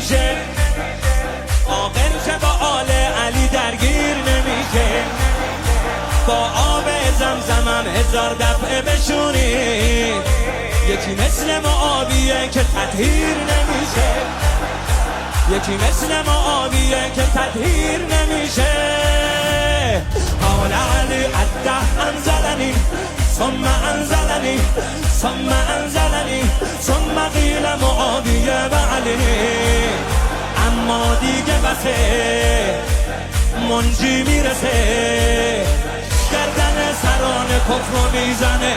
نمیشه، عاقل که با آل علی درگیر نمیشه. با آب زمزمم 1000 دفعه بشونی، یکی مثل معاویه که تطهیر نمیشه، یکی مثل معاویه که تطهیر نمیشه. قال علی الده انزلنی ثم انزلنی ثم انزلنی ثم قیل معاویه و علی. اما دیگه بسه منجی میرسه، گردن سران کفر میزنه